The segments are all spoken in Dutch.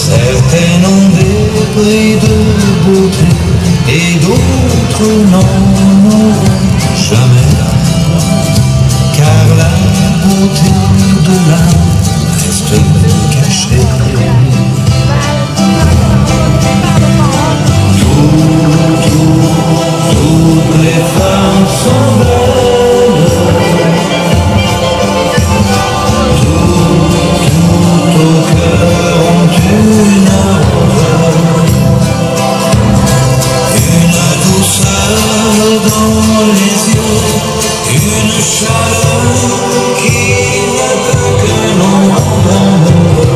Certaines ont des bris de beauté et d'autres n'en auront jamais, car la beauté de l'un reste cachée. Toutes les femmes sont belles, tout au cœur ont une aurore, une douceur dans les yeux, une chaleur qui ne peut que nous rendre heureux.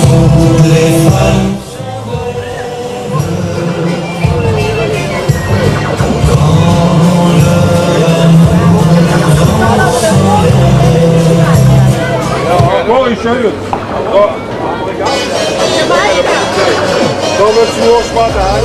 Toutes les femmes Mooi, schön. Dan met z'n oor zwarte haar.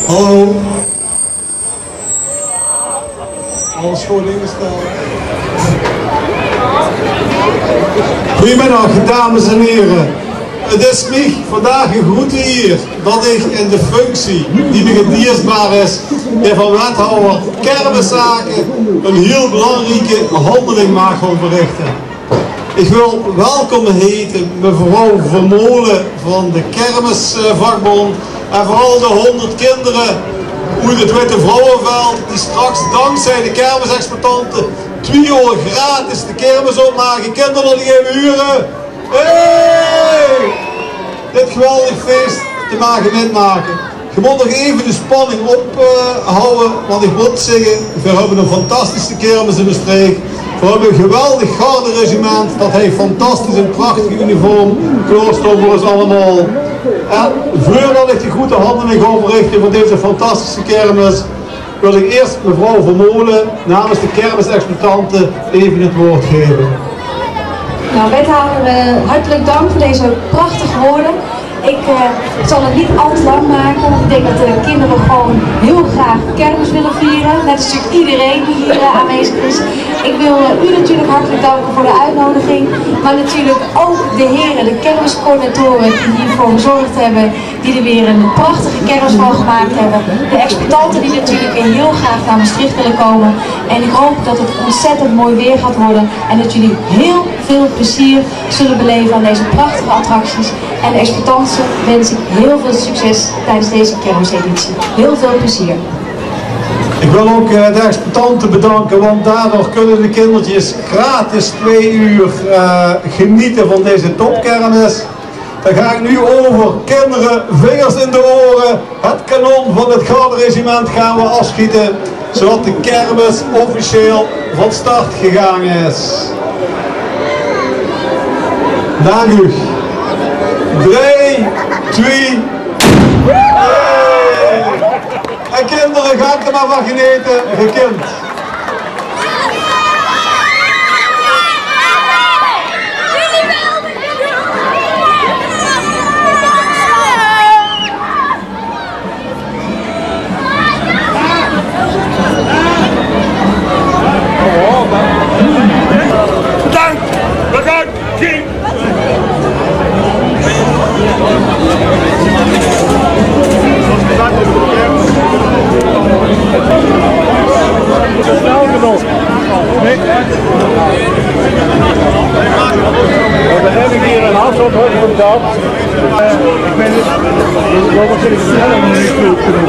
Hallo. Alles goed ingesteld. Goedemiddag, dames en heren. Het is mij vandaag een goed hier dat ik in de functie die me gedierbaar is, van wethouder kermiszaken, een heel belangrijke handeling mag gaan verrichten. Ik wil welkom heten mevrouw Vermolen van de kermisvakbond en vooral de 100 kinderen uit het Witte Vrouwenveld die straks dankzij de kermisexploitanten 2 uur gratis de kermis opmaken. Kinderen die geven uren. Hey! Dit geweldig feest te mogen metmaken. Je moet nog even de spanning ophouden, want ik moet zeggen, we hebben een fantastische kermis in de streek. We hebben een geweldig garderegiment, dat heeft fantastisch een prachtig uniform klooster voor ons allemaal. En voordat ik de goede handeling ga verrichten voor deze fantastische kermis, wil ik eerst mevrouw Vermolen namens de kermisexploitanten even het woord geven. Nou, wethouder, hartelijk dank voor deze prachtige woorden. Ik zal het niet al te lang maken, want ik denk dat de kinderen gewoon heel graag kermis willen vieren. Net als natuurlijk iedereen die hier aanwezig is. Ik wil u natuurlijk hartelijk danken voor de uitnodiging. Maar natuurlijk ook de heren, de kermiscoördinatoren die hiervoor gezorgd hebben. Die er weer een prachtige kermis van gemaakt hebben. De exploitanten die natuurlijk weer heel graag naar Maastricht willen komen. En ik hoop dat het ontzettend mooi weer gaat worden. En dat jullie heel veel plezier zullen beleven aan deze prachtige attracties. En de exploitanten wens ik heel veel succes tijdens deze kermiseditie. Heel veel plezier. Ik wil ook de exploitanten bedanken, want daardoor kunnen de kindertjes gratis 2 uur genieten van deze topkermis. Dan ga ik nu over. Kinderen, vingers in de oren. Het kanon van het garderegiment gaan we afschieten, zodat de kermis officieel van start gegaan is. Dank u. 3, 2, en kinderen, gaat er maar van genieten, gekend. Bedankt! Bedankt! King! Snel genoeg. Nee. We hebben hier een afstand van dat. Ik ben het. Wat zit ik sneller nog niet goed genoeg.